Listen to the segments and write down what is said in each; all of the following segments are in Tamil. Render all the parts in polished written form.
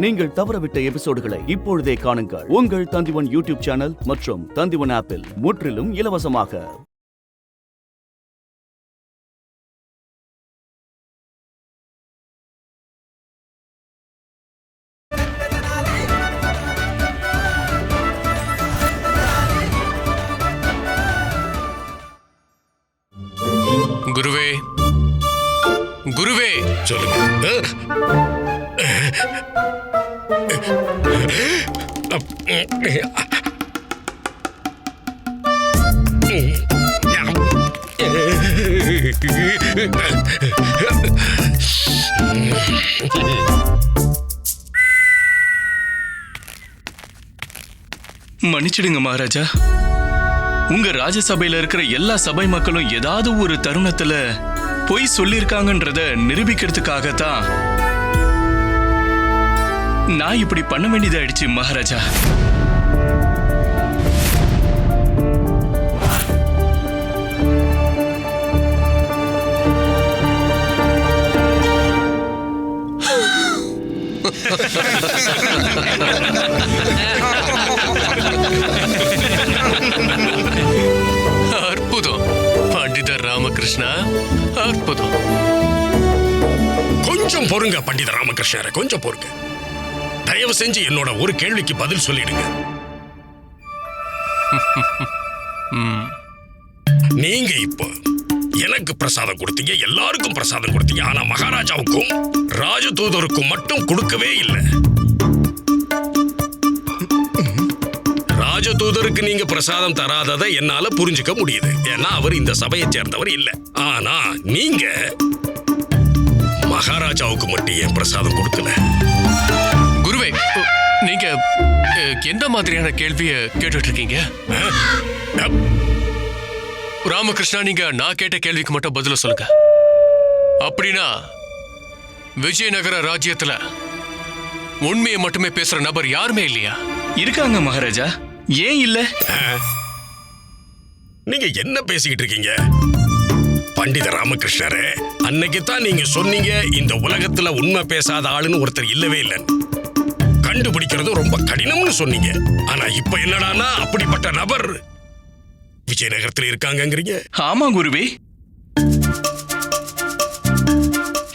நீங்கள் தவறவிட்ட எபிசோடுகளை இப்பொழுதே காணுங்கள். உங்கள் தந்திவன் யூடியூப் சேனல் மற்றும் தந்திவன் ஆப்பில் முற்றிலும் இலவசமாக. குருவே, குருவே, சொல்லுங்க. மன்னிச்சிடுங்க மகாராஜா. உங்க ராஜசபையில இருக்கிற எல்லா சபை மக்களும் ஏதாவது ஒரு தருணத்துல பொய் சொல்லிருக்காங்கன்றத நிரூபிக்கிறதுக்காகத்தான் நான் இப்படி பண்ண வேண்டியதாயிடுச்சு மகாராஜா. அற்புதம் பண்டிதர் ராமகிருஷ்ணா, அற்புதம். கொஞ்சம் பொறுங்க பண்டித ராமகிருஷ்ணரை, கொஞ்சம் பொறுங்க. தயவு செஞ்சு என்னோட ஒரு கேள்விக்கு பதில் சொல்லிடுங்க. நீங்க இப்போ எனக்கு பிரசாதம் கொடுத்தீங்க, எல்லாருக்கும் பிரசாதம் கொடுத்தீங்க. ஆனா மகாராஜாவுக்கும் ராஜதூதருக்கும் மட்டும் கொடுக்கவே இல்லை. ராஜதூதருக்கு நீங்க பிரசாதம் தராததை என்னால புரிஞ்சுக்க முடியுது. ஏன்னா அவர் இந்த சபையை சேர்ந்தவர் இல்ல. ஆனா நீங்க மகாராஜாவுக்கு மட்டும் ஏன் பிரசாதம் கொடுக்கல? குருவே, நீங்க எந்த மாதிரியான கேள்வியை கேட்டுட்டு இருக்கீங்க? ராமகிருஷ்ணா, நீங்க நான் கேட்ட கேள்விக்கு மட்டும் பதில சொல்லுங்க. அப்படின்னா விஜயநகர ராஜ்யத்துல உண்மையை மட்டுமே பேசுற நபர் யாருமே இல்லையா? இருக்காங்க மகாராஜா. ஏன் இல்ல? நீங்க என்ன பேசிக்கிட்டு இருக்கீங்க பண்டித ராமகிருஷ்ணரே? அன்னைக்கு தான் நீங்க சொன்னீங்க இந்த உலகத்துல உண்மை பேசாத ஆளுன்னு ஒருத்தர் இல்லவே இல்லைன்னு. கண்டுபிடிக்கிறது ரொம்ப கடினம்னு சொன்னீங்க. ஆனா இப்ப என்னடானா அப்படிப்பட்ட நபர் விஜயநகரத்தில் இருக்காங்கங்கிறீங்க. ஆமா குருவே,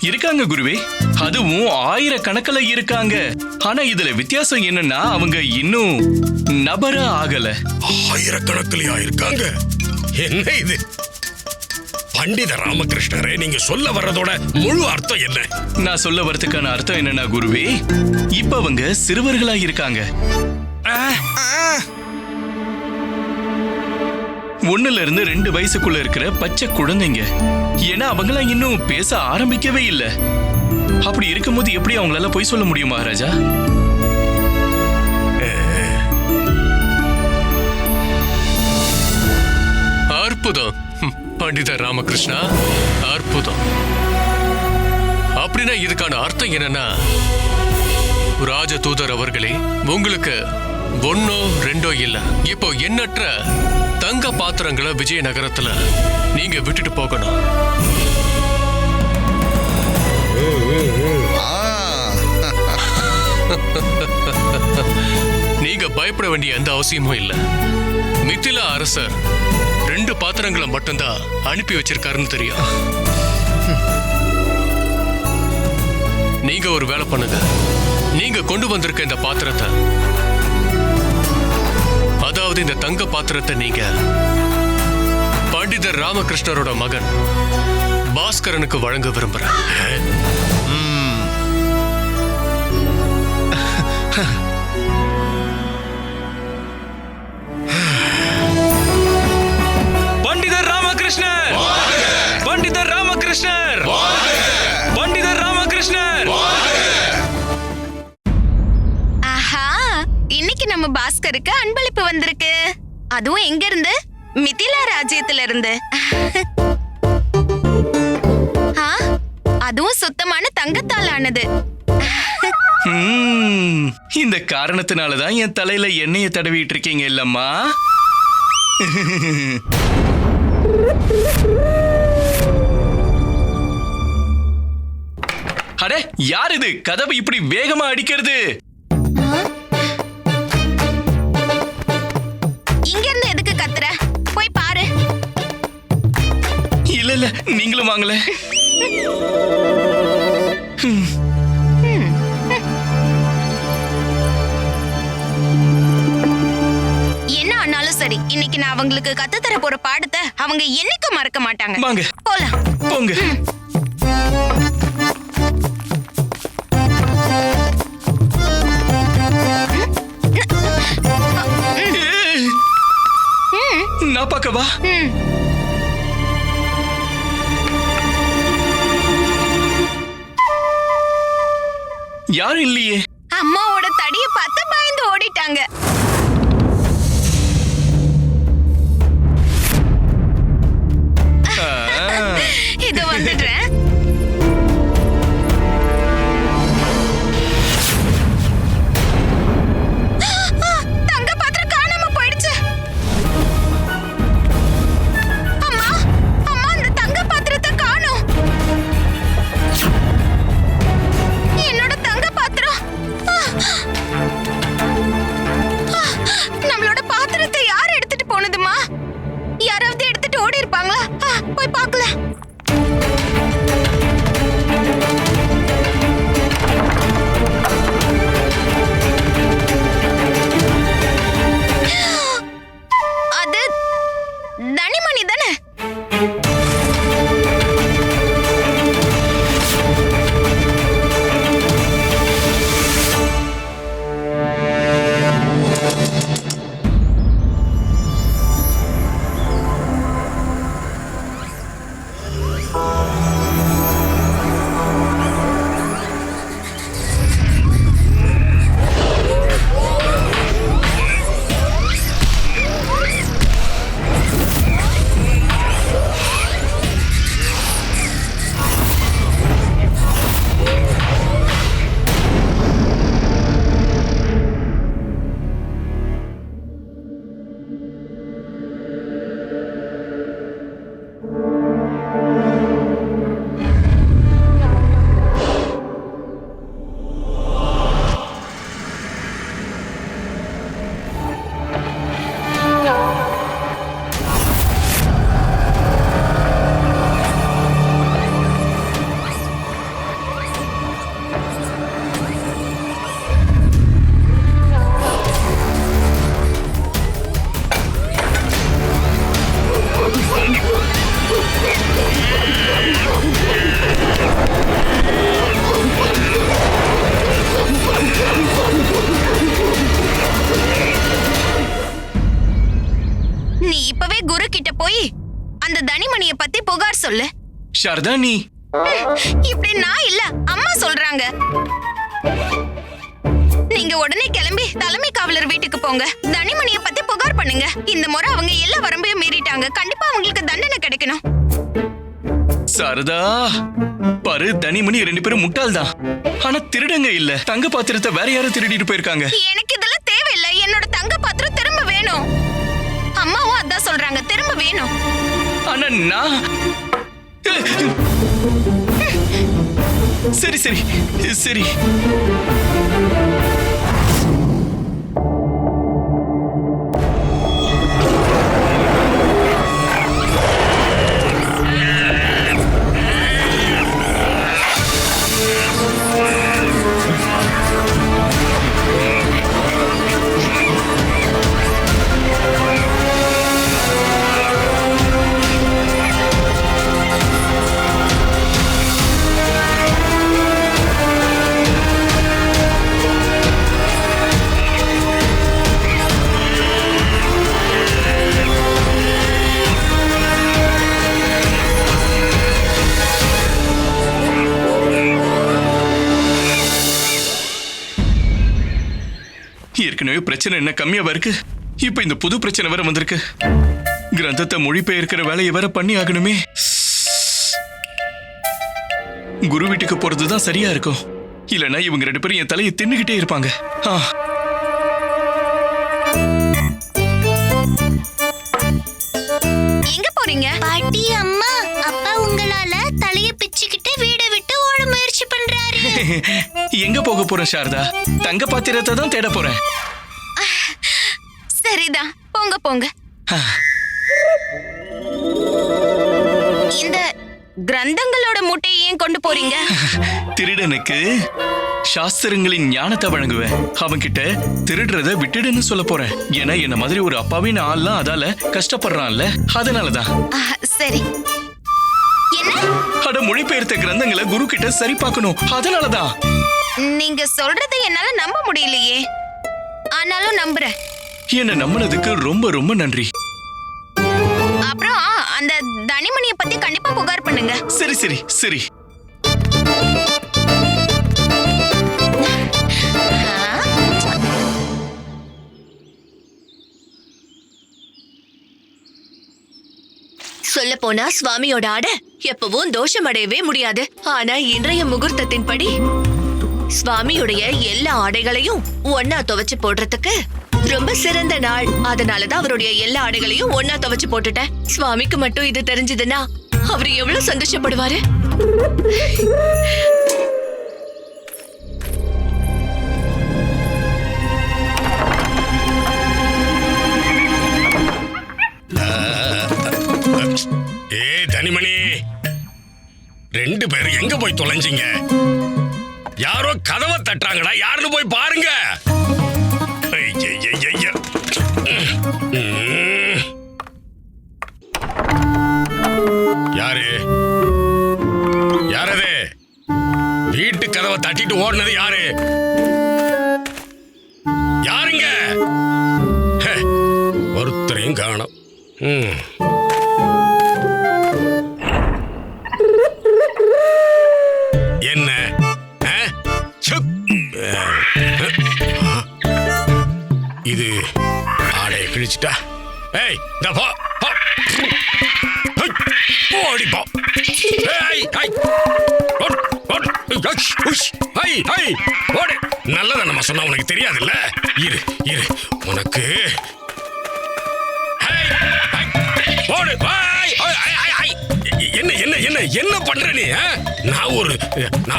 இருக்காங்க குருவே. அதுவும் ஆயிரக்கணக்கில் இருக்காங்க. ஆனா இதுல வித்தியாசம் என்னன்னா அவங்க இன்னும் நபரா ஆகல. ஆயிரக்கணக்கிலையா இருக்காங்க? என்ன இது பண்டித ராமகிருஷ்ணரே? நீங்க சொல்ல வர்றதோட முழு அர்த்தம் என்ன? நான் சொல்ல வரதுக்கான அர்த்தம் என்னன்னா குருவே, இப்ப அவங்க சிறுவர்களா இருக்காங்க. 1 இருந்து 2 வயசுக்குள்ள இருக்கிற பச்சை குழந்தைங்க. ஏன்னா அவங்களாம் இன்னும் பேச ஆரம்பிக்கவே இல்லை. அப்படி இருக்கும்போது எப்படி அவங்களால பொய் சொல்ல முடியும் மகாராஜா? அற்புதம் பண்டிதர் ராமகிருஷ்ணா, அற்புதம். அப்படின்னா இதுக்கான அர்த்தம் என்னன்னா, ராஜதூதர் அவர்களே, உங்களுக்கு 1 2 இல்ல, இப்போ எண்ணற்ற தங்க பாத்திரங்களை விஜயநகரத்துல நீங்க விட்டுட்டு போகணும். நீங்க பயப்பட வேண்டிய எந்த அவசியமும் இல்ல. மிதிலா அரசர் 2 பாத்திரங்களை மட்டும்தான் அனுப்பி வச்சிருக்காருன்னு தெரியும். நீங்க ஒரு வேலை பண்ணுங்க. நீங்க கொண்டு வந்திருக்க இந்த பாத்திரத்தை, அதாவது இந்த தங்க பாத்திரத்தை நீங்க பண்டிதர் ராமகிருஷ்ணரோட மகன் பாஸ்கரனுக்கு வழங்க விரும்புறேன். பண்டிதர் ராமகிருஷ்ணர், பண்டிதர் ராமகிருஷ்ணர், பண்டிதர் ராமகிருஷ்ணர். ஆஹா, இன்னைக்கு நம்ம பாஸ்கருக்கு அன்பளிப்பு வந்திருக்கு. அதுவும் எங்க இருந்து? மிதிலா ராஜ்யத்துல இருந்து. அதுவும் சுத்தமான தங்கத்தால் ஆனது. இந்த காரணத்தினாலதான் என் தலையில எண்ணெயை தடவிட்டு இருக்கீங்க இல்லம்மா? அட யார் இது கதவை இப்படி வேகமா அடிக்கிறது? இங்க இருந்து எதுக்கு கத்துற? போய் பாரு. இல்ல இல்ல நீங்களும் வாங்கல. என்ன ஆனாலும் சரி, இன்னைக்கு நான் அவங்களுக்கு கத்து தர போற பாடத்தை அவங்க என்னைக்கும் மறக்க மாட்டாங்க. வாங்க போலாம். போங்க. நான் பார்க்கவா? யாரும் இல்லையே. அம்மாவோட தடிய பார்த்து பயந்து ஓடிட்டாங்க. இதோ வந்துடுறேன். தங்க பாத்திரம் காணாம போயிடுச்சு. அம்மா அம்மா அந்த தங்க பாத்திரத்தை காணோம். என்னோட தங்க பாத்திரம். நம்மளோட பாத்திரத்தை யார் எடுத்துட்டு போனதுமா? யாராவது எடுத்துட்டு ஓடி இருப்பாங்களா? போய் பார்க்கலாம். அது தனிமணி தானே? நீ இப்பவே குரு கிட்ட போய் அந்த தனிமணிய பத்தி புகார் சொல்லு. சாரதா நீ இப்படி நான் இல்ல, அம்மா சொல்றாங்க. நீங்க உடனே கிளம்பி தலைமை காவலர் வீட்டுக்கு போங்க. தனிமணிய பத்தி புகார் பண்ணுங்க. இந்த முறை அவங்க எல்லா வரம்பையும் மீறிட்டாங்க. கண்டிப்பா அவங்களுக்கு தண்டனை கிடைக்கணும். சாரதா பாரு, தனிமணி 2 பேரும் முட்டாள் தான். ஆனா திருடங்க இல்ல. தங்க பாத்திரத்தை வேற யாரும் திருடிட்டு போயிருக்காங்க. எனக்கு இதெல்லாம் தேவையில்லை. என்னோட தங்க பாத்திரம் திரும்ப வேணும். அம்மாவும் அதான் சொல்றாங்க, திரும்ப வேணும். ஆனா நான் சரி சரி சரி. ஏற்கனவே பிரச்சனை என்ன கம்மியாவா இருக்கு? இப்ப இந்த புது பிரச்சனை வேற வந்திருக்கு. கிரந்தத்தை மொழிபெயர்க்கிற வேலையை வேற பண்ணி ஆகணுமே. குரு வீட்டுக்கு போறதுதான் சரியா இருக்கும். இல்லனா இவங்க 2 பேரும் என் தலையை தின்னுகிட்டே இருப்பாங்க. எங்க போறீங்க? பாட்டி, அம்மா, அப்பா உங்களால தலைய பிச்சுக்கிட்டு வீட விட்டு ஓட முயற்சி பண்றாரு. எங்க போக போறேன் சாரதா? தங்க பாத்திரத்தை தான் தேட போறேன். சரிதான், போங்க போங்க. இந்த கிரந்தங்களோட மூட்டையை ஏன் கொண்டு போறீங்க? திருடனுக்கு சாஸ்திரங்களின் ஞானத்தை வழங்குவேன். அவன்கிட்ட திருடுறத விட்டுடுன்னு சொல்ல போறேன். ஏன்னா என்ன மாதிரி ஒரு அப்பாவின் ஆள்லாம் அதால கஷ்டப்படுறான்ல, அதனாலதான். சரி. என்ன? அட மொழிபெயர்த்த கிரந்தங்களை குரு கிட்ட சரி பார்க்கணும், அதனாலதான். நீங்க சொல்றதை என்னால நம்ப முடியலையே, ஆனாலும் நம்புறேன். என்ன நம்பினதுக்கு ரொம்ப ரொம்ப நன்றி. அப்புறம் அந்த தனிமணியை பத்தி கண்டிப்பா புகார் பண்ணுங்க. சரி சரி சரி. சொல்ல போனா சுவாமியோட ஆடை எப்பவும் தோஷம் அடையவே முடியாது. ஆனா இன்றைய முகூர்த்தத்தின்படி சுவாமியுடைய எல்லா ஆடைகளையும் ஒன்னா துவைச்சு போடுறதுக்கு ரொம்ப சிறந்த நாள். அதனாலதான் அவருடைய எல்லா ஆடைகளையும் ஒன்னா துவைச்சு போட்டுட்டேன். சுவாமிக்கு மட்டும் இது தெரிஞ்சதுன்னா அவரு எவ்வளவு சந்தோஷப்படுவாரு. தனிமணி, ரெண்டு பேரும் எங்க போய் தொலைஞ்சீங்க? யாரோ கதவை தட்டுறாங்கடா, யாருன்னு போய் பாருங்க. யாரு யாரது? வீட்டு கதவை தட்டிட்டு ஓடுனது யாரு? யாருங்க? ஒருத்தரையும் காணோம். என்ன இது? ஆடைய கிழிச்சிட்டா? ஏய், போ ஓடி போ. ஓடு. நல்லத நம்ம சொன்னா உனக்கு தெரியாதுல்ல. இரு இரு, உனக்கு ஓடு. என்ன என்ன என்ன என்ன பண்ற நீ? நான்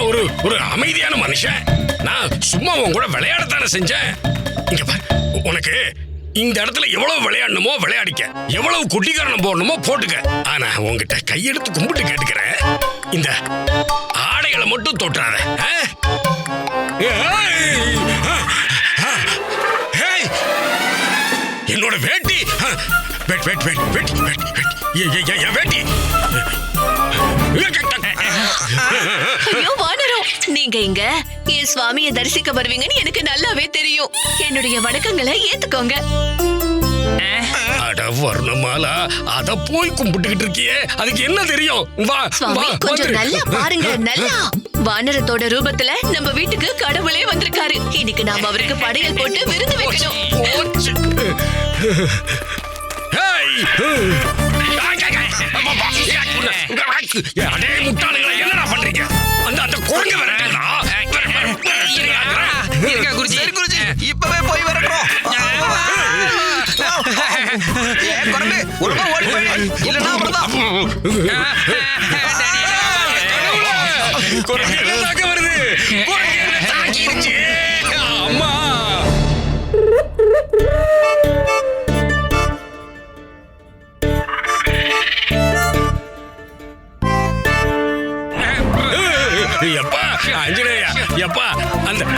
ஒரு ஒரு அமைதியான மனுஷன். நான் சும்மா உன் கூட விளையாடத்தானே செஞ்சேன். இங்க பாரு, உனக்கு இந்த இடத்துல எவ்வளவு விளையாடணுமோ விளையாடிக்க, எவ்வளவு குட்டிக்காரணம் போடணுமோ போட்டுக்க. ஆனா உங்ககிட்ட கையெடுத்து கும்பிட்டு கேட்டுக்கிறேன், இந்த ஆடைகளை மட்டும் தொட்டாத. என்னோட வேட்டி வேட்டி. ஐயோ வானரம், நீங்க இங்க என் சுவாமியை தரிசிக்க வருவீங்கன்னு எனக்கு நல்லாவே தெரியும். என்னுடைய வணக்கங்களை ஏத்துக்கோங்க. அட வர்ணமாலா, அத போய் கும்பிட்டுக்கிட்டு இருக்கியே, அதுக்கு என்ன தெரியும்? வா சுவாமி, கொஞ்சம் நல்லா பாருங்க. நல்லா வானரத்தோட ரூபத்துல நம்ம வீட்டுக்கு கடவுளே வந்திருக்காரு. இன்னைக்கு நாம அவருக்கு படையல் போட்டு விருந்து வைக்கணும். என்னடா பண்றீங்க? அந்த குரங்கு வரட்டுங்களா? இப்பவே போய் வரட்டும். இல்லன்னா வருது. அம்மா, எப்பா அஞ்சனேயா, எப்பா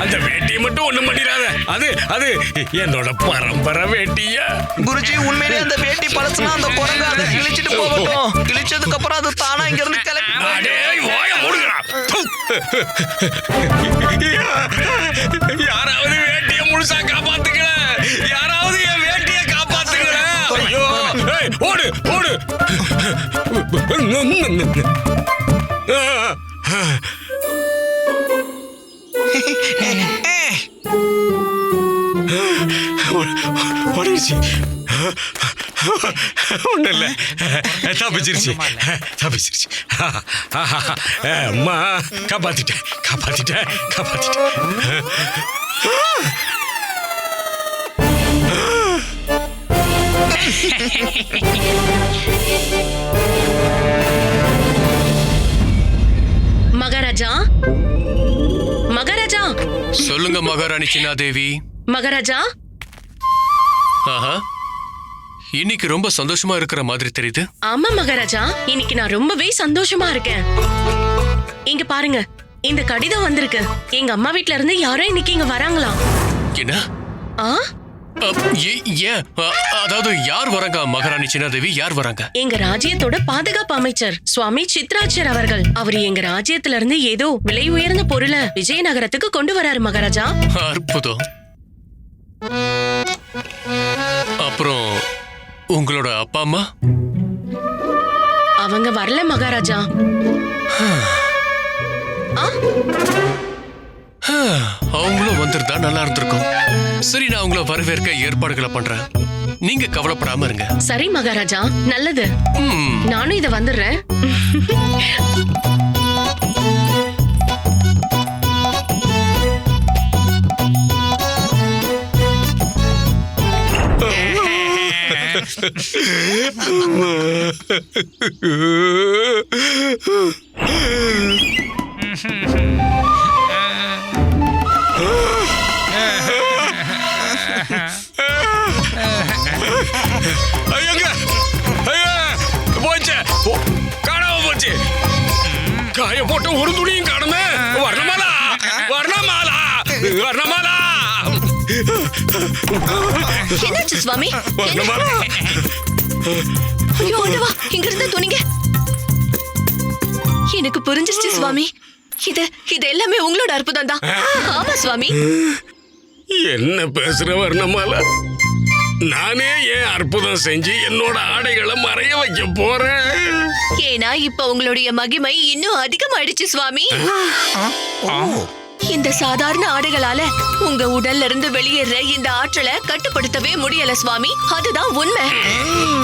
அந்த வேட்டியை மட்டும் ஒண்ணும் பண்ணிடாத. அது என்னோட பரம்பரை வேட்டியா? குருஜி, உண்மையிலே அந்த வேட்டி பழசுனா அந்த குரங்கு அதை கிழிச்சிட்டு போகட்டும். கிழிச்சதுக்கு அப்புறம் அது தானா இங்க இருந்து கிளம்பி. யாராவது வேட்டியை முழுசா காப்பாத்துக்கல, யாராவது என் வேட்டியை காப்பாத்துக்கல. ஐயோ, ஓடு ஓடு. ஓடிடுச்சு. ஒண்ணு இல்ல, தப்பிச்சிருச்சு. அம்மா, காப்பாத்திட்டேன். மகாராஜா, சொல்லுங்க மகாராணி சின்னாதேவி. மகாராஜா, ஆஹா, இன்னைக்கு ரொம்ப சந்தோஷமா இருக்கிற மாதிரி தெரியுது. ஆமா மகாராஜா, இன்னைக்கு நான் ரொம்பவே சந்தோஷமா இருக்கேன். இங்க பாருங்க, இந்த கடிதம் வந்திருக்கு. எங்க அம்மா வீட்ல இருந்து யாரோ இன்னைக்கு இங்க வராங்களாம். என்ன? ஆ, ஏன்? அதாவது யார் வராங்க மகாராணி சின்னாதேவி? யார் வராங்க? எங்க ராஜ்யத்தோட பாதுகாப்பு அமைச்சர் சுவாமி சித்ராட்சர் அவர்கள். அவர் எங்க ராஜ்யத்துல இருந்து ஏதோ விலை உயர்ந்த பொருளை விஜயநகரத்துக்கு கொண்டு வராரு மகாராஜா. அற்புதம். அப்புறம் உங்களோட அப்பா அம்மா? அவங்க வரல மகாராஜா. அவங்களும் வந்திருந்தா நல்லா இருந்திருக்கும். சரி, நான் உங்களை வரவேற்க ஏற்பாடுகளை பண்றேன். நீங்க கவலைப்படாம இருங்க. சரி மகாராஜா, நல்லது. ம். நானும் இத வந்துடுறேன். ஐயங்க, ஐயா, போச்சே, காணாம போச்சு. காய போட்ட ஒரு துணியும் காணுமே. வர்ணமாலா, வர்ணமாலா, வர்ணமாலா. என்னாச்சு சுவாமி? வர்ணமாலா. ஐயோ ஆண்டவா, இங்க இருந்து துணிங்க. எனக்கு புரிஞ்சிருச்சு சுவாமி. இது எல்லாமே உங்களோட அற்புதம் தான். ஆமா சுவாமி. என்ன பேசுற வர்ணமாலா? நானே ஏன் அற்புதம் செஞ்சு என்னோட ஆடைகளை மறைய வைக்க போறேன்? ஏன்னா இப்ப உங்களுடைய மகிமை இன்னும் அதிகமாயிடுச்சு சுவாமி. இந்த சாதாரண ஆடைகளால உங்க உடல்ல இருந்து வெளியேற இந்த ஆற்றலை கட்டுப்படுத்தவே முடியல சுவாமி. அதுதான் உண்மை.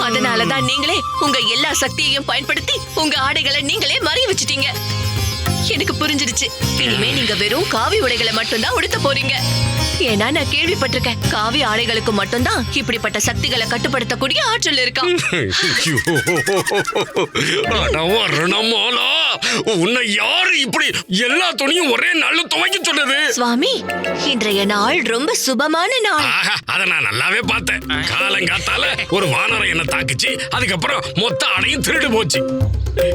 அதனாலதான் நீங்களே உங்க எல்லா சக்தியையும் பயன்படுத்தி உங்க ஆடைகளை நீங்களே மறைய வச்சிட்டீங்க. எனக்கு புரிஞ்சிருச்சு. இனிமே நீங்க வெறும் காவி உடைகளை மட்டும்தான் உடுத்த போறீங்க. ஏன்னா நான் கேள்விப்பட்டிருக்கேன், காவி ஆடைகளுக்கு மட்டும்தான் இப்படிப்பட்ட சக்திகளை கட்டுப்படுத்தக்கூடிய ஆற்றல் இருக்காம். உன்னை யாரு இப்படி எல்லா துணியும் ஒரே நாள்ல துவைக்க சொன்னது? சுவாமி, இன்றைய நாள் ரொம்ப சுபமான நாள். அத நான் நல்லாவே பார்த்தேன். காலங்காத்தால ஒரு வானரம் என்ன தாக்குச்சு. அதுக்கப்புறம் மொத்த ஆடையும் திருடு போச்சு.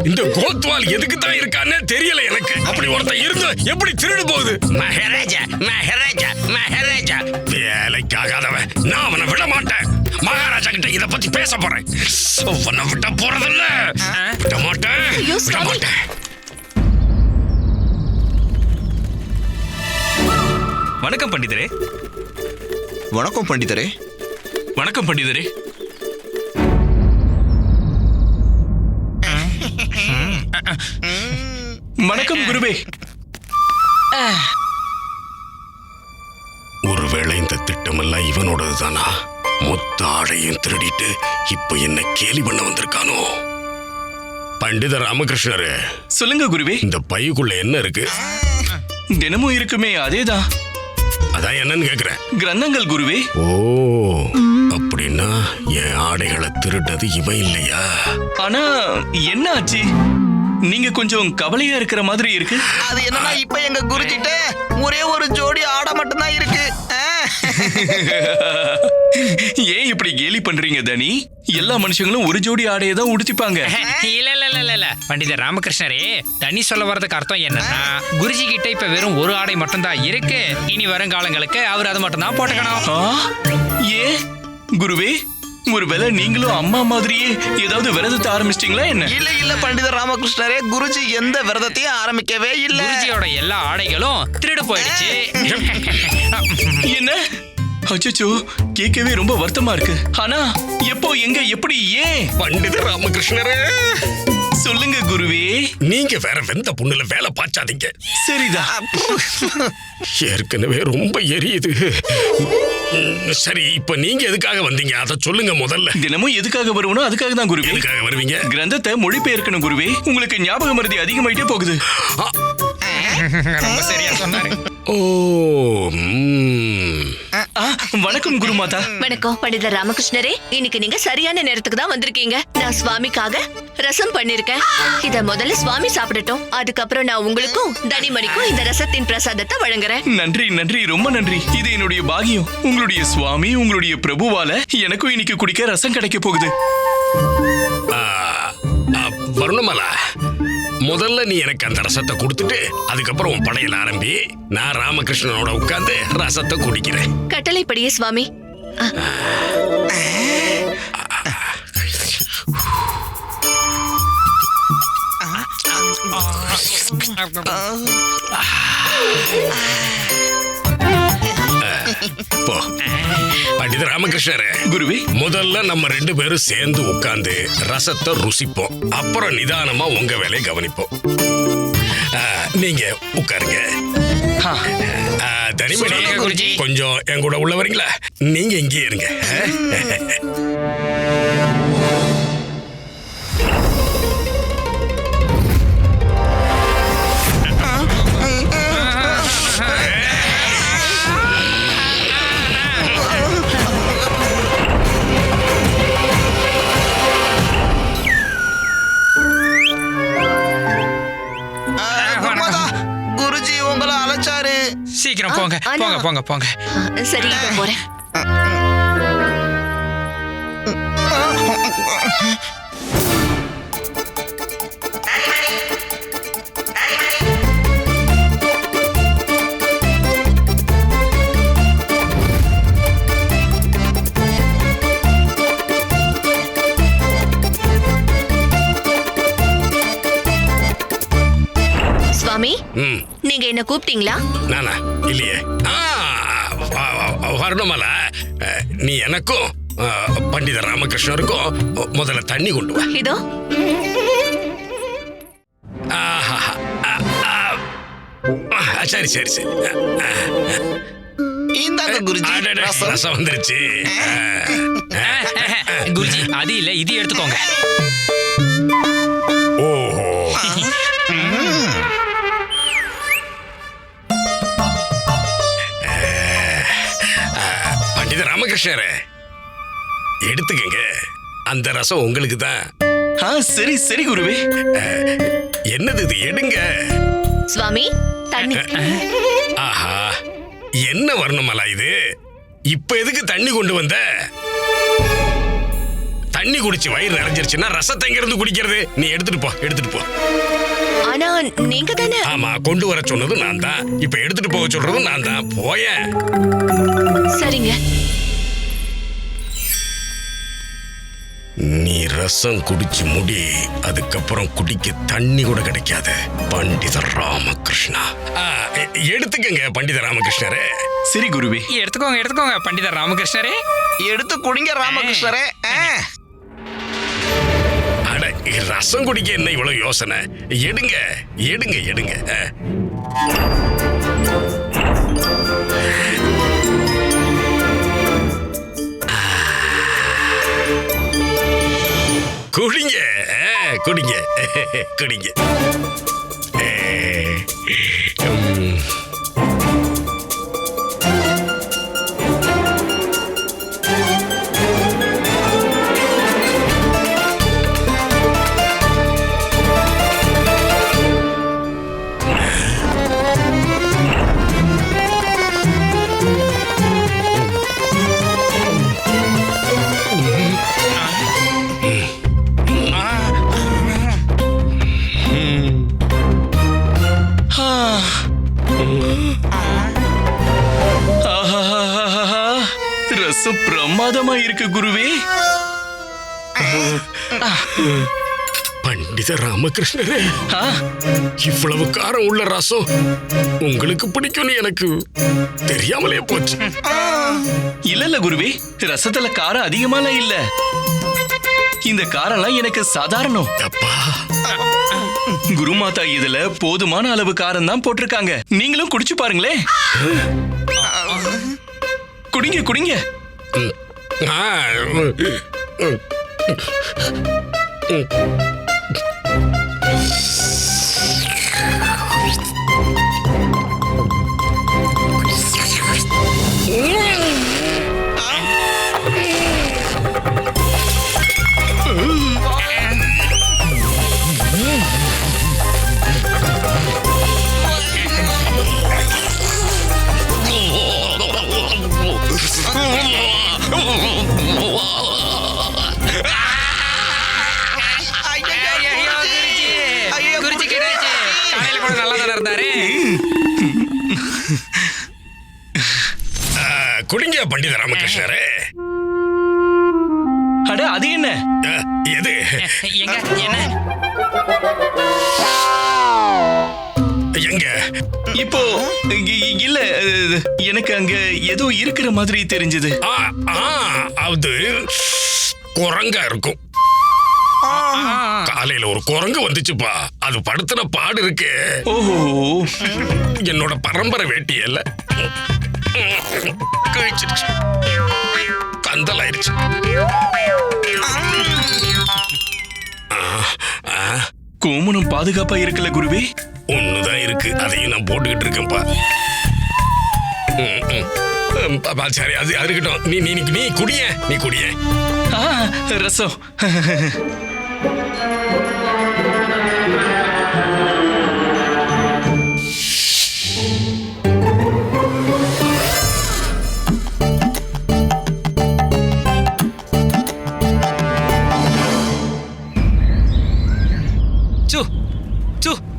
இந்த கோத்வால் எதுக்கு தான் இருக்கான்னு தெரியல எனக்கு. அப்படி ஒருத்தன் இருந்து எப்படி திருடு போகுது? மகாராஜா, மகாராஜா, மகாராஜா, வேலைக்காகாதவன். நான் அவனை விட மாட்டேன். மகாராஜா கிட்ட இத பத்தி பேச போறேன். அவனை விட போறதில்ல. விட மாட்டேன், ஐயோ, விட சுவாமி. மாட்டேன். வணக்கம் பண்டிதரே. வணக்கம் பண்டிதரே. வணக்கம் பண்டிதரே. வணக்கம் குருவே. ஒருவேளை இந்த திட்டமெல்லாம் இவனோடது தானா? மொத்த ஆடையும் திருடிட்டு இப்ப என்ன கேலி பண்ண வந்திருக்கானோ? பண்டித ராமகிருஷ்ணரு, சொல்லுங்க குருவே. இந்த பைக்குள்ள என்ன இருக்கு? தினமும் இருக்குமே, அதேதான். அதான் என்னன்னு கேக்குறேன். கிரந்தங்கள் குருவே. ஓ, அப்படின்னா என் ஆடைகளை திருட்டது இவன் இல்லையா? ஆனா என்ன ஆச்சு? நீங்க கொஞ்சம் கவலையா இருக்கிற மாதிரி இருக்கு. அது என்னன்னா, இப்ப எங்க குருஜிட்ட ஒரே ஒரு ஜோடி ஆடை மட்டும்தான் இருக்கு. ஏன் இப்படி கேலி பண்றீங்க தனி? எல்லா மனுஷங்களும் ஒரு ஜோடி ஆடையை தான் உடுத்திப்பாங்க. இல்ல பண்டிதர் ராமகிருஷ்ணரே, தனி சொல்ல வர்றதுக்கு அர்த்தம் என்னன்னா, குருஜி கிட்ட இப்ப வெறும் ஒரு ஆடை மட்டும்தான் இருக்கு. இனி வருங்காலங்களுக்கு அவர் அதை மட்டும் தான் போட்டுக்கணும். ஏன் குருவே, ஒருவேளை நீங்களும் அம்மா மாதிரியே ஏதாவது விரதத்தை ஆரம்பிச்சிட்டீங்களா என்ன? இல்ல பண்டிதர் ராமகிருஷ்ணரே, குருஜி எந்த விரதத்தையும் ஆரம்பிக்கவே இல்ல. குருஜியோட எல்லா ஆடைகளும் திருடு போயிடுச்சு. என்ன? அச்சச்சோ, கேட்கவே ரொம்ப வருத்தமா இருக்கு. ஆனா எப்போ, எங்க, எப்படி, ஏன்? பண்டித ராமகிருஷ்ணரே, சொல்லுங்க குருவே. நீங்க வேற வெந்த புண்ணுல வேலை பாய்ச்சாதீங்க. சரிதான். ஏற்கனவே ரொம்ப எரியுது. சரி, இப்ப நீங்க எதுக்காக வந்தீங்க அத சொல்லுங்க முதல்ல. தினமும் எதுக்காக வருவனோ அதுக்காக தான் குருவே. எதுக்காக வருவீங்க? கிரந்தத்தை மொழிபெயர்க்கணும் குருவே. உங்களுக்கு ஞாபக மறதி அதிகமாயிட்டே போகுது. ரொம்ப சரியா சொன்னாரு. ஓ, வணக்கம் குருமாதா. வணக்கம் பண்டிதர் ராமகிருஷ்ணரே. இன்னைக்கு நீங்க சரியான நேரத்துக்கு தான் வந்திருக்கீங்க. நான் சுவாமிக்காக ரசம் பண்ணிருக்கேன். இத முதல்ல சுவாமி சாப்பிடட்டும். அதுக்கப்புறம் நான் உங்களுக்கும் தனிமணிக்கும் இந்த ரசத்தின் பிரசாதத்தை வழங்குறேன். நன்றி நன்றி, ரொம்ப நன்றி. இது என்னுடைய பாகியம். உங்களுடைய சுவாமி, உங்களுடைய பிரபுவால எனக்கும் இன்னைக்கு குடிக்க ரசம் கிடைக்க போகுது. வருணமலா, முதல்ல நீ எனக்கு அந்த ரசத்தை கொடுத்துட்டு அதுக்கப்புறம் உன் படையில ஆரம்பி. நான் ராமகிருஷ்ணனோட உட்கார்ந்து ரசத்தை குடிக்கிறேன். கட்டளைப்படியே சுவாமி. போ. பண்டித ராமகிருஷ்ணரே, குருவே, முதல்ல நம்ம 2 பேரும் சேர்ந்து உட்கார்ந்து ரசத்தை ருசிப்போம். அப்புறம் நிதானமா உங்க வேலையை கவனிப்போம். நீங்க உட்காருங்க. தனிமணி, சொல்லுங்க குருஜி. கொஞ்சம் என் கூட உள்ள வரீங்களா? நீங்க இங்கேயே இருங்க. குருஜி உங்களை அழைச்சாரு. சீக்கிரம் போங்க போங்க போங்க போங்க. சரி, இதோ போறேன். சுவாமி, நீங்க என்ன கூப்பிட்டீங்களா? நானா? இல்லையே. வரணுமல, நீ எனக்கும் பண்டித ராமகிருஷ்ணருக்கும் முதல்ல தண்ணி கொண்டு வா. இதோ. சரி சரி சரி. இந்தாங்க குருஜி, ரசம். ரசம் வந்துருச்சு. குருஜி, அது இல்ல, இது எடுத்துக்கோங்க. ஓஹோ. பண்டித ராமகிருஷ்ணரே, எடுத்துக்கங்க. அந்த ரசம் உங்களுக்கு தான். சரி சரி குருவே. என்னது இது? எடுங்க. சுவாமி, தண்ணி. ஆஹா, என்ன வரணுமலா இது? இப்ப எதுக்கு தண்ணி கொண்டு வந்த? தண்ணி குடிச்சு வயிறு நிறைஞ்சிருச்சுன்னா ரசத்தை எங்க இருந்து குடிக்கிறது? நீ எடுத்துட்டு போ, எடுத்துட்டு போ. ஆனா நீங்க தானே. ஆமா, கொண்டு வர சொன்னதும் நான் தான். இப்ப எடுத்துட்டு போக சொல்றதும் நான் தான். போயேன். சரிங்க. நீ ரசம் குடிச்சு முடி, அதுக்கப்புறம் குடிக்க தண்ணி கூட கிடைக்காது. பண்டித ராமகிருஷ்ணா. எடுத்துக்கங்க பண்டித ராமகிருஷ்ணரே. சரி குருவே. எடுத்துக்கோங்க எடுத்துக்கோங்க பண்டிதர் ராமகிருஷ்ணரே. எடுத்து குடிங்க ராமகிருஷ்ணரே. அட, ரசம் குடிக்க என்ன இவ்வளவு யோசனை? எடுங்க எடுங்க எடுங்க. குடிங்க குடிங்க குடிங்க. ரசம் பிரமாதமா இருக்கு குருவே. பண்டித ராமகிருஷ்ணரே, இவ்வளவு காரம் உள்ள ரசம் உங்களுக்கு பிடிக்கும்னு எனக்கு தெரியாமலே போச்சு. இல்ல இல்ல குருவே, ரசத்துல காரம் அதிகமாலாம் இல்ல. இந்த காரம்லாம் எனக்கு சாதாரணம். அப்பா, குருமாதா இதுல போதுமான அளவு காரம் தான் போட்டிருக்காங்க. நீங்களும் குடிச்சு பாருங்களே. குடிங்க குடிங்க. ஐயோ, குருஜி. குருஜி கேட்டாச்சு. காலையில கூட நல்லா தானே இருந்தாரு. குடிங்க பண்டித ராமகிருஷ்ணரே. அட அது என்ன? எது? எங்க என்ன எங்க? இப்போ இல்ல, எனக்கு அங்க ஏதோ இருக்கிற மாதிரி தெரிஞ்சது. அது குரங்கா இருக்கும். காலையில ஒரு குரங்கு வந்துச்சுப்பா. அது படுத்துன பாடு இருக்கு. ஓஹோ, என்னோட பரம்பரை வேட்டி இல்ல, கிழிச்சிருச்சு, கந்தலாயிருச்சு. கோமனம் பாதுகாப்பா இருக்கல குருவே? ஒண்ணுதான் இருக்கு, அதையும் நான் போட்டுக்கிட்டு இருக்கேன்ப்பா. சரி, அது இருக்கட்டும். நீ குடிய, நீ குடிய. ரசம்.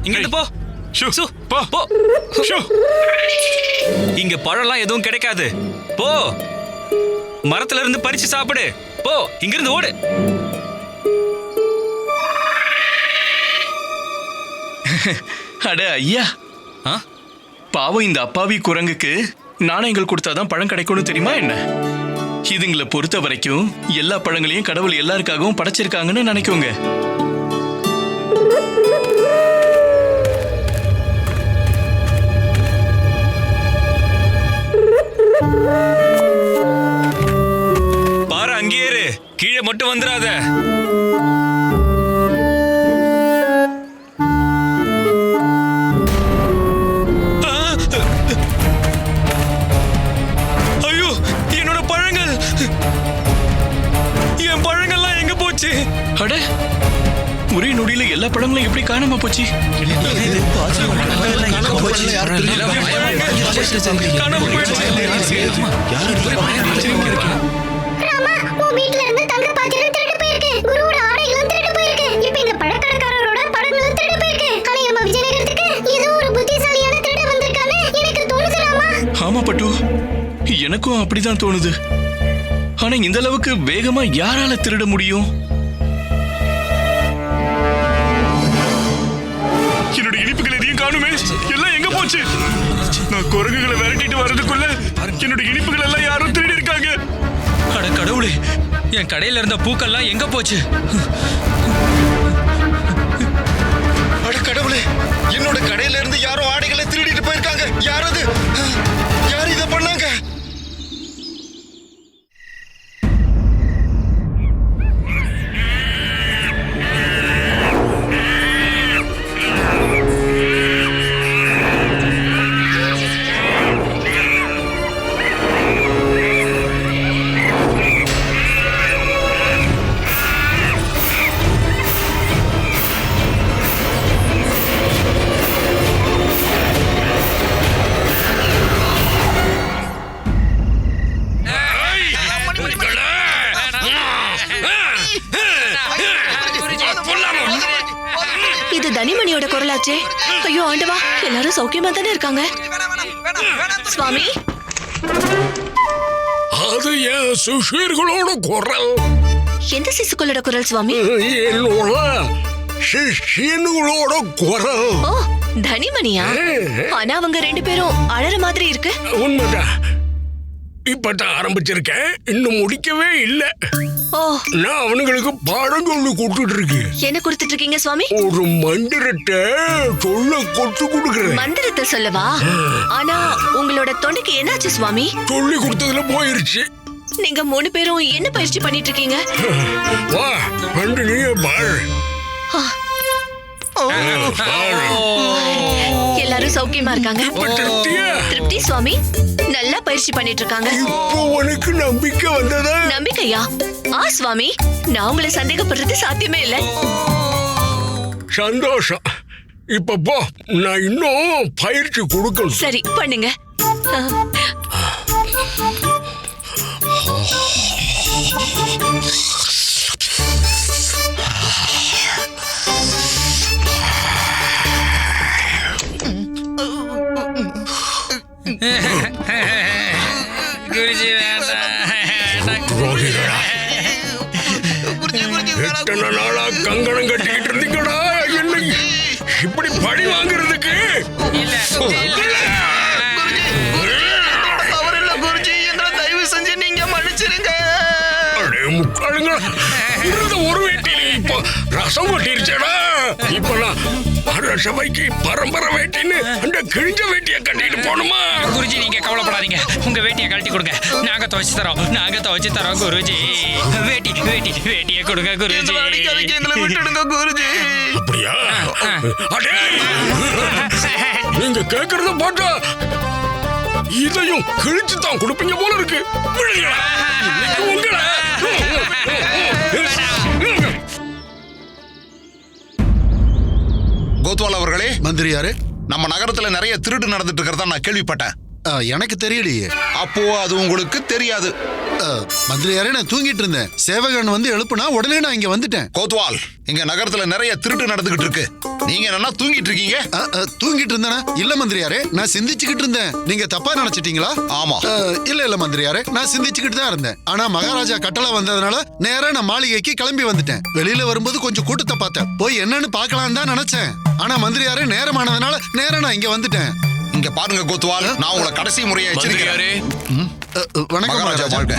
இங்கிட்டு போ. போ. இங்க பழம்லாம் எதுவும் கிடைக்காது. போ, மரத்துல இருந்து பறிச்சு சாப்பிடு. போ, இங்கிருந்து ஓடு. அட ஐயா, பாவம் இந்த அப்பாவி குரங்குக்கு நாணயங்கள் கொடுத்தாதான் பழம் கிடைக்கும்னு தெரியுமா என்ன? இதுங்களை பொறுத்த வரைக்கும் எல்லா பழங்களையும் கடவுள் எல்லாருக்காகவும் படைச்சிருக்காங்கன்னு நினைக்குங்க. பாரு, அங்கேயே இரு, கீழே மட்டும் வந்துடாத. ஐயோ, என்னோட பழங்கள், என் பழங்கள்லாம் எங்க போச்சு? அட, ஒரே நொடியில எல்லா பழங்களும் எப்படி காணாம போச்சு? காணாம போயிடுச்சு. ஆமா பட்டு, எனக்கும் அப்படிதான் தோணுது. ஆனா இந்த அளவுக்கு வேகமா யாரால திருட முடியும்? என்னோட இனிப்புகள் எதையும் காணுமே, எல்லாம் எங்க போச்சு? நான் குரங்குகளை விரட்டிட்டு வர்றதுக்குள்ள என்னோட இனிப்புகள் எல்லாம் யாரும் திருடி இருக்காங்க. அட கடவுளே, என் கடையில இருந்த பூக்கள்லாம் எங்க போச்சு? அட கடவுளே, என்னோட கடையில இருந்து யாரோ ஆடைகளை திருடிட்டு போயிருக்காங்க. யார் அது? யார் இதை பண்ணாங்க? இது தனிமணியோட குரலாச்சே. ஐயோ ஆண்டவா, எல்லாரும் சௌக்கியமா தானே இருக்காங்க? சுவாமி, அது என் சிஷியர்களோட குரல். எந்த சிசுக்களோட குரல் சுவாமி? என்னோட சிஷியர்களோட குரல். ஓ, தனிமணியா? ஆனா அவங்க ரெண்டு பேரும் அழற மாதிரி இருக்கு. உண்மைதான். இப்பதான் ஆரம்பிச்சிருக்கேன், இன்னும் முடிக்கவே இல்ல. ஓ, நான் அவனுங்களுக்கு பாடம் சொல்லி கொடுத்துட்டு இருக்கேன். என்ன கொடுத்துட்டு இருக்கீங்க சுவாமி? ஒரு மந்திரத்தை சொல்ல கொத்து கொடுக்கறேன். மந்திரத்தை சொல்லவா? ஆனா உங்களோட தொண்டைக்கு என்னாச்சு சுவாமி? சொல்லி கொடுத்ததுல போயிருச்சு. நீங்க 3 பேரும் என்ன பயிற்சி பண்ணிட்டு இருக்கீங்க? வா, வந்து நீயே பாரு. எல்லாரும் சௌக்கியமா இருக்காங்க? திருப்தியா? திருப்தி சுவாமி, நல்லா பயிற்சி பண்ணிட்டு இருக்காங்க. இப்போ உனக்கு நம்பிக்கை வந்ததா? நம்பிக்கையா? சுவாமி, நான் உங்களை சந்தேகப்படுறது சாத்தியமே இல்ல. சந்தோஷம். இப்ப போ, நான் இன்னும் பயிற்சி கொடுக்கணும். சரி, பண்ணுங்க. குருஜி வேண்டாம். துரோகிகளா, குருஜி குருஜி வேணாம். எத்தனை நாளா கங்கணம் கட்டிக்கிட்டு இருந்தீங்களா என்ன இப்படி பழி வாங்குறதுக்கு? இல்ல அவர் இல்ல குருஜி, எங்களை தயவு செஞ்சு நீங்க மன்னிச்சிருங்க. அடே முக்காளுங்க, இருந்த ஒரு வேட்டியில இப்போ ரசம் கொட்டிருச்சேடா. இப்ப நான் அரசவைக்கு பரம்பரை வேட்டின்னு அந்த கிழிஞ்ச வேட்டியை கட்டிட்டு போகணுமா? குருஜி நீங்க கவலைப்படாதீங்க, உங்க வேட்டியை கழட்டி கொடுங்க, நாங்க துவைச்சு தரோம் குருஜி. வேட்டியை கொடுங்க குருஜி. எங்களை அடிக்காதீங்க, எங்களை விட்டுடுங்க குருஜி. அப்படியா? அடே, நீங்க கேக்குறத பார்த்தா இதையும் கிழிச்சு தான் கொடுப்பீங்க போல இருக்கு. விடுங்களா, இன்னைக்கு உங்களை. கோத்வால் அவர்களே, மந்திரியாரு, நம்ம நகரத்துல நிறைய திருடு நடந்துட்டு இருக்கிறதா நான் கேள்விப்பட்டேன். எனக்கு தெரியலையே. அப்போ அது உங்களுக்கு தெரியாது. மந்திரியாரே, நான் தூங்கிட்டு இருந்தேன். சேவகன் வந்து எழுப்புனா உடனே நான் இங்க வந்துட்டேன். கோத்வால், இங்க நகரத்துல நிறைய திருட்டு நடந்துகிட்டு இருக்கு. நீங்க என்னன்னா தூங்கிட்டு இருக்கீங்க? தூங்கிட்டு இருந்தேனா? இல்ல மந்திரியாரே, நான் சிந்திச்சுக்கிட்டு இருந்தேன். நீங்க தப்பா நினைச்சிட்டீங்களா? ஆமா. இல்ல மந்திரியாரே, நான் சிந்திச்சுக்கிட்டு தான் இருந்தேன். ஆனா மகாராஜா கட்டளை வந்ததுனால நேரா நான் மாளிகைக்கு கிளம்பி வந்துட்டேன். வெளியில வரும்போது கொஞ்சம் கூட்டத்தை பார்த்தேன். போய் என்னன்னு பார்க்கலாம் தான் நினைச்சேன். ஆனா மந்திரியாரே, நேரமானதுனால நேரா நான் இங்க வந்துட்டேன். இங்க பாருங்க கோத்வால், நான் உங்களை கடைசி முறையை எச்சரிக்கிறேன். வணக்கம் மகாராஜா மகாராஜா. வாழ்க.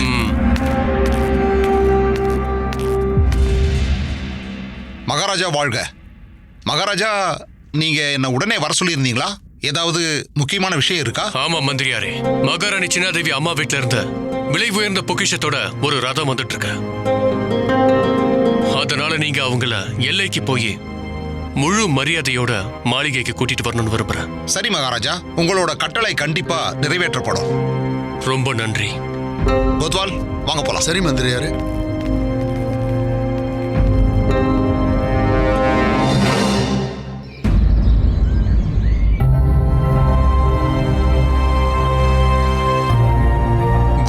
மகாராஜா வாழ்க. மகாராஜா, நீங்க என்ன உடனே வர சொல்லியிருந்தீங்களா? ஏதாவது முக்கியமான விஷயம் இருக்கா? ஆமா மந்திரியாரே, மகாராணி சின்னாதேவி அம்மா வீட்டுல இருந்த விலை உயர்ந்த பொக்கிஷத்தோட ஒரு ரதம் வந்துட்டு இருக்கு. அதனால நீங்க அவங்கள எல்லைக்கு போய் முழு மரியாதையோட மாளிகைக்கு கூட்டிட்டு வரணும்னு விரும்புறேன். சரி மகாராஜா, உங்களோட கட்டளை கண்டிப்பா நிறைவேற்றப்படும். ரொம்ப நன்றி. கோத்வால், வாங்க போலாம். சரி மந்திரியாரே.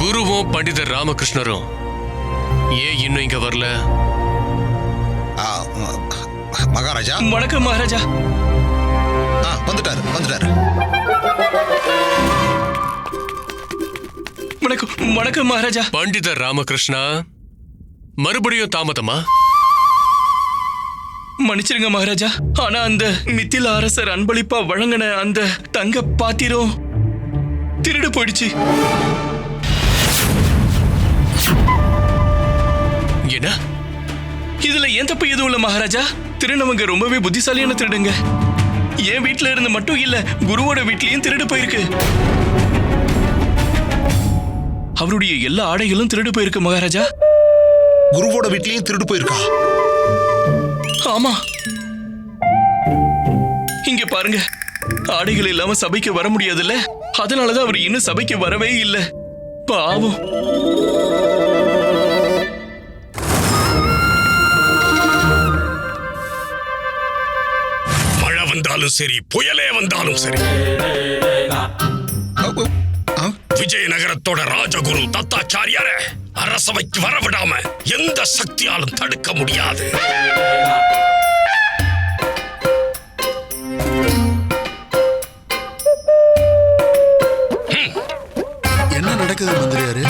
குருவும் பண்டிதர் ராமகிருஷ்ணரும் ஏன் இன்னும் இங்க வரல? மகாராஜா. வணக்கம் மகாராஜா. வந்துட்டாரு. வணக்கம் மகாராஜா. பண்டிதர் ராமகிருஷ்ணா, மறுபடியும் தாமதமா? மன்னிச்சிருங்க மகாராஜா, ஆனா அந்த மித்தில அரசர் அன்பளிப்பா வழங்கின அந்த தங்க பாத்திரம் திருடு போயிடுச்சு. என்ன? இதுல என் தப்பு எதுவும் இல்ல மகாராஜா. திருநவங்க ரொம்பவே புத்திசாலியான திருடுங்க. என் வீட்டுல இருந்து மட்டும் இல்ல, குருவோட வீட்லயும் திருடு போயிருக்கு. அவருடைய எல்லா ஆடைகளும் திருடு போயிருக்கு மகாராஜா. குருவோட வீட்லயும் திருடு போயிருக்கா? ஆமா, இங்க பாருங்க, ஆடைகள் இல்லாம சபைக்கு வர முடியாதுல்ல, அதனாலதான் அவர் இன்னும் சபைக்கு வரவே இல்லை. பாவம். மழை வந்தாலும் சரி, புயலே வந்தாலும் சரி, விஜயநகரத்தோட ராஜகுரு தத்தாச்சாரியார அரசவைக்கு வரவிடாம எந்த சக்தியாலும் தடுக்க முடியாது. என்ன நடக்குது மந்திரியாரே?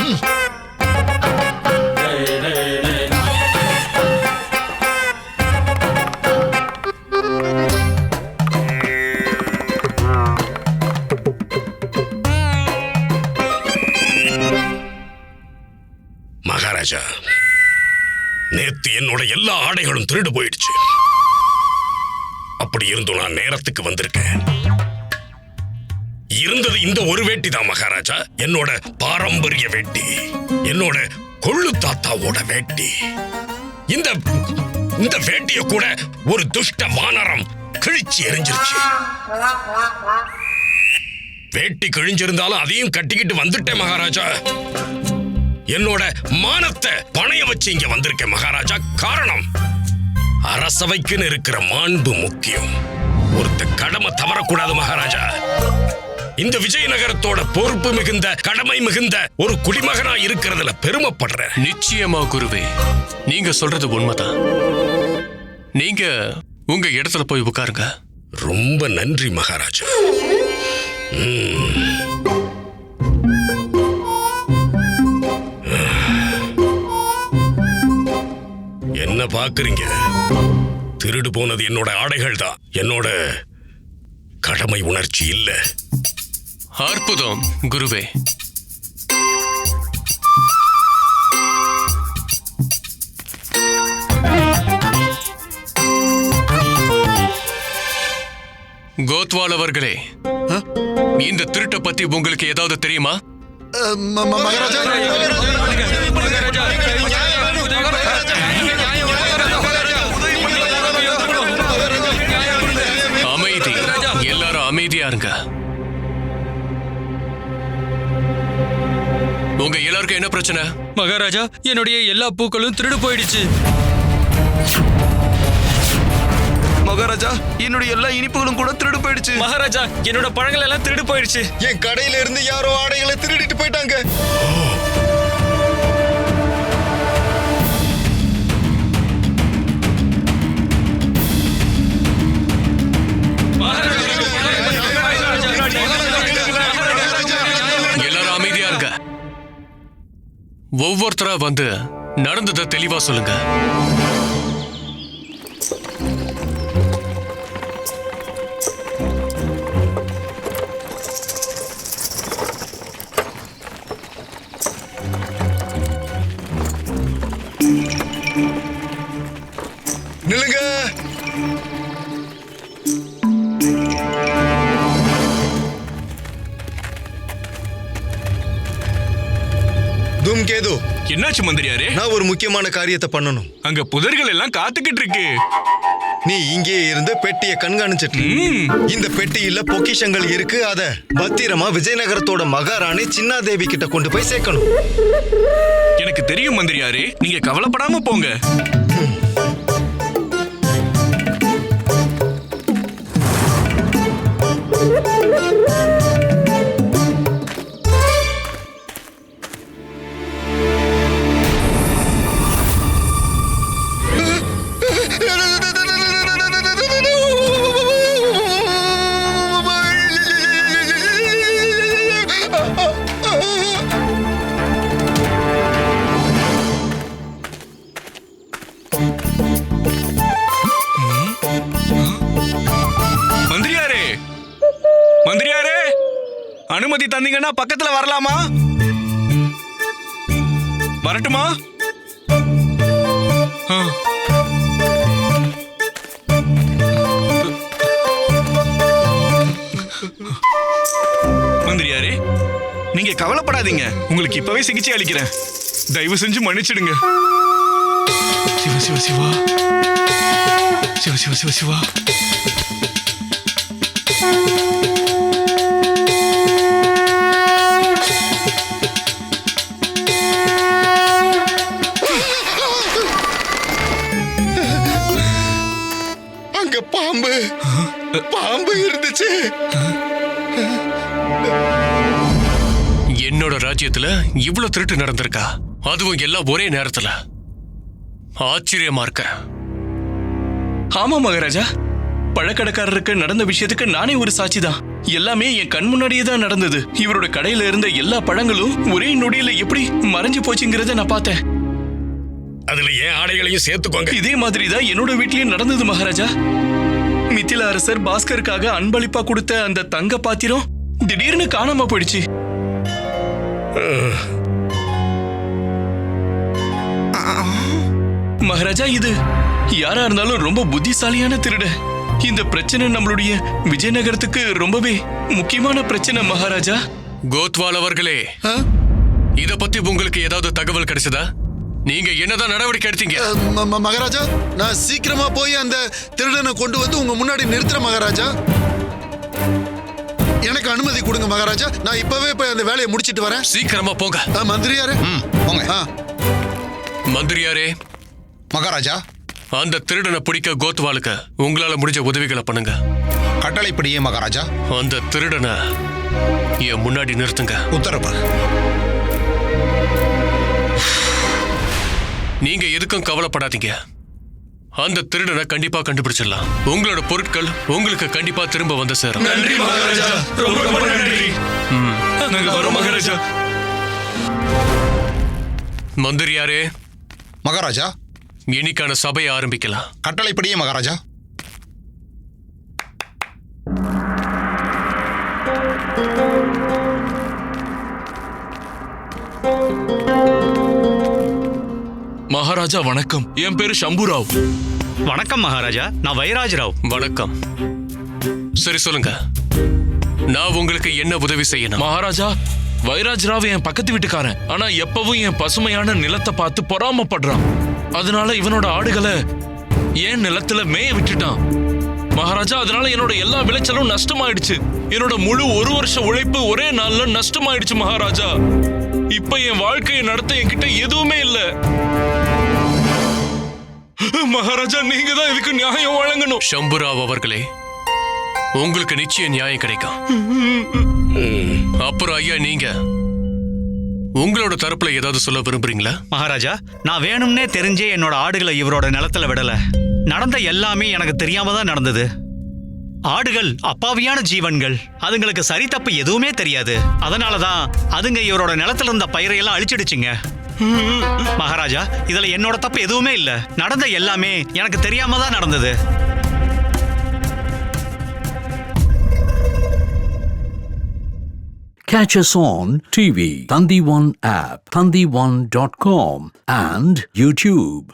மகாராஜா, நேத்து என்னோட எல்லா ஆடைகளும் திருடு போயிடுச்சு. அப்படி இருந்தும் நான் நேரத்துக்கு வந்திருக்கேன். இருந்தது இந்த ஒரு வேட்டி தான் மகாராஜா, என்னோட பாரம்பரிய வேட்டி, என்னோட கொள்ளு தாத்தாவோட வேட்டி. இந்த வேட்டிய கூட ஒரு துஷ்ட வானரம் கிழிச்சு எரிஞ்சிருச்சு. வேட்டி கிழிஞ்சிருந்தாலும் அதையும் கட்டிக்கிட்டு வந்துட்டேன் மகாராஜா. என்னோட மானத்தை பணைய வச்சு இங்க வந்திருக்கேன் மகாராஜா. காரணம், அரசவைக்குன்னு இருக்கிற மாண்பு முக்கியம். ஒருத்த கடமை தவறக்கூடாது மகாராஜா. இந்த விஜயநகரத்தோட பொறுப்பு மிகுந்த, கடமை மிகுந்த ஒரு குடிமகனா இருக்கிறதுல பெருமைப்படுறேன். நிச்சயமா குருவே, நீங்க சொல்றது உண்மைதான். நீங்க உங்க இடத்துல போய் உட்காருங்க. ரொம்ப நன்றி மகாராஜா. என்ன பாக்குறீங்க? திருடு போனது என்னோட ஆடைகள் தான், என்னோட கடமை உணர்ச்சி இல்ல. அற்புதம் குருவே. கோத்வால் அவர்களே, இந்த திருட்டை பத்தி உங்களுக்கு ஏதாவது தெரியுமா? மகாராஜா, அமைதி, எல்லாரும் அமைதியா இருங்க. உங்க எல்லாருக்கும் என்ன பிரச்சனை? மகாராஜா, என்னுடைய எல்லா பூக்களும் திருடு போயிடுச்சு. மகாராஜா, என்னுடைய எல்லா இனிப்புகளும் கூட திருடு போயிடுச்சு. மகாராஜா, என்னோட பழங்கள் எல்லாம் திருடு போயிடுச்சு. என் கடையில இருந்து யாரோ ஆடைகளை திருடிட்டு போயிட்டாங்க. எல்லாரும் அமைதியா இருங்க. ஒவ்வொருத்தரா வந்து நடந்ததை தெளிவா சொல்லுங்க. நில்லுங்க. தூம்கேது, என்னாச்சு மந்திரியாரே? நான் ஒரு முக்கியமான காரியத்தை பண்ணணும். அங்க புதர்கள் எல்லாம் காத்துக்கிட்டு இருக்கு. நீ இங்கே இருந்து பெட்டியை கண்காணிச்சிட்டு இந்த பெட்டியில பொக்கிஷங்கள் இருக்கு, அத பத்திரமா விஜயநகரத்தோட மகாராணி சின்னாதேவி கிட்ட கொண்டு போய் சேர்க்கணும். எனக்கு தெரியும் மந்திரியாரே, நீங்க கவலைப்படாம போங்க. மந்திரியாரே, அனுமதி தந்தீங்கன்னா பக்கத்துல வரலாமா? வரட்டுமா? மந்திரியாரே, நீங்க கவலைப்படாதீங்க, உங்களுக்கு இப்பவே சிகிச்சை அளிக்கிறேன். தயவு செஞ்சு மன்னிச்சிடுங்க. சிவ சிவ சிவா, சிவ சிவ சிவ சிவா. அங்க பாம்பு இருந்துச்சு. என்னோட ராஜ்யத்துல இவ்வளவு திருட்டு நடந்திருக்கா? அதுவும் எல்லாம் ஒரே நேரத்துல. ஆச்சரியமா இருக்க. ஆமா மகாராஜா, பழக்கடைக்காரருக்கு நடந்த விஷயத்துக்கு நானே ஒரு சாட்சிதான். எல்லாமே என் கண் முன்னாடியே தான் நடந்தது. இவரோட கடையில இருந்த எல்லா பழங்களும் ஒரே நொடியில எப்படி மறைஞ்சு போச்சுங்கிறத நான் பார்த்தேன். அதுல ஏன் ஆடைகளையும் சேர்த்துக்கோங்க. இதே மாதிரி தான் என்னோட வீட்லயும் நடந்தது மகாராஜா. மிथिला அரசர் பாஸ்கருக்காக அன்பளிப்பா கொடுத்த அந்த தங்க பாத்திரம் திடீர்னு காணாம போயிடுச்சு. மகாராஜா, இது யாரா இருந்தாலும் ரொம்ப புத்திசாலியான திருட. இந்த பிரச்சனை நம்மளுடைய விஜயநகரத்துக்கு ரொம்பவே முக்கியமான பிரச்சனை மகாராஜா. கோத்வால் அவர்களே, இத பத்தி உங்களுக்கு ஏதாவது தகவல் கிடைச்சதா? நீங்க என்னதான் நடவடிக்கை எடுத்தீங்க? மகாராஜா, நான் சீக்கிரமா போய் அந்த திருடனை கொண்டு வந்து உங்க முன்னாடி நிறுத்துறேன் மகாராஜா. எனக்கு அனுமதி கொடுங்க மகாராஜா, நான் இப்பவே போய் அந்த வேலையை முடிச்சிட்டு வரேன். சீக்கிரமா போங்க. மந்திரியாரே, போங்க. மந்திரியாரே, மகாராஜா, அந்த திருடனை பிடிக்க கோத்வாலுக்கு உங்களால முடிஞ்ச உதவிகளை பண்ணுங்க. கட்டளைப்படியே மகாராஜா. அந்த திருடனை என் முன்னாடி நிறுத்துங்க. உத்தரவு. நீங்க எதுக்கும் கவலைப்படாதீங்க. அந்த திருடனை கண்டிப்பா கண்டுபிடிச்சிடலாம். உங்களோட பொருட்கள் உங்களுக்கு கண்டிப்பா திரும்ப வந்து சேரும். நன்றி மகாராஜா, ரொம்ப ரொம்ப நன்றி. நாங்க வரோம் மகாராஜா. மந்திரியாரே, மகாராஜா, இன்னைக்கான சபையை ஆரம்பிக்கலாம். கட்டளைப்படியே மகாராஜா. மகாராஜா வணக்கம். என் பேரு சம்புராவ். வணக்கம் மகாராஜா, நான் வைராஜ் ராவ். வணக்கம். சரி சொல்லுங்க, நான் உங்களுக்கு என்ன உதவி செய்யணும்? மகாராஜா, வைராஜ் ராவ் என் பக்கத்து வீட்டுக்காரன். ஆனா எப்பவும் என் பசுமையான நிலத்தை பார்த்து பொறாமப்படுறான். அதனால இவனோட ஆடுகளை என் நிலத்துல மேய விட்டுட்டான். மகாராஜா, அதனால என்னோட எல்லா விளைச்சலும் நஷ்டமாயிடுச்சு. என்னோட முழு 1 வருஷ உழைப்பு ஒரே நாள்ல நஷ்டமாயிடுச்சு மகாராஜா. இப்ப என் வாழ்க்கையை நடத்த என்கிட்ட எதுவுமே இல்ல. மகாராஜா, நீங்க தான் இதுக்கு நியாயம் வழங்கணும். சம்புராவ் அவர்களே, உங்களுக்கு நிச்சயம் நியாயம் கிடைக்கும். அப்புறம் ஐயா, நீங்க உங்களோட தரப்புல ஏதாவது சொல்ல விரும்புறீங்களா? மகாராஜா, நான் வேணும்னே தெரிஞ்சே என்னோட ஆடுகளை இவரோட நிலத்துல விடல. நடந்த எல்லாமே எனக்கு தெரியாம தான் நடந்தது. ஆடுகள் அப்பாவியான ஜீவன்கள், அதுங்களுக்கு சரி தப்பு எதுவுமே தெரியாது. அதனாலதான் அதுங்க இவரோட நிலத்துல இருந்த பயிரையெல்லாம் அழிச்சிடுச்சுங்க. மகாராஜா, இதுல என்னோட தப்பு எதுவுமே இல்ல. நடந்த எல்லாமே எனக்கு தெரியாம தான் நடந்தது. Catch us on TV, Thandivan app, thandivan.com and YouTube.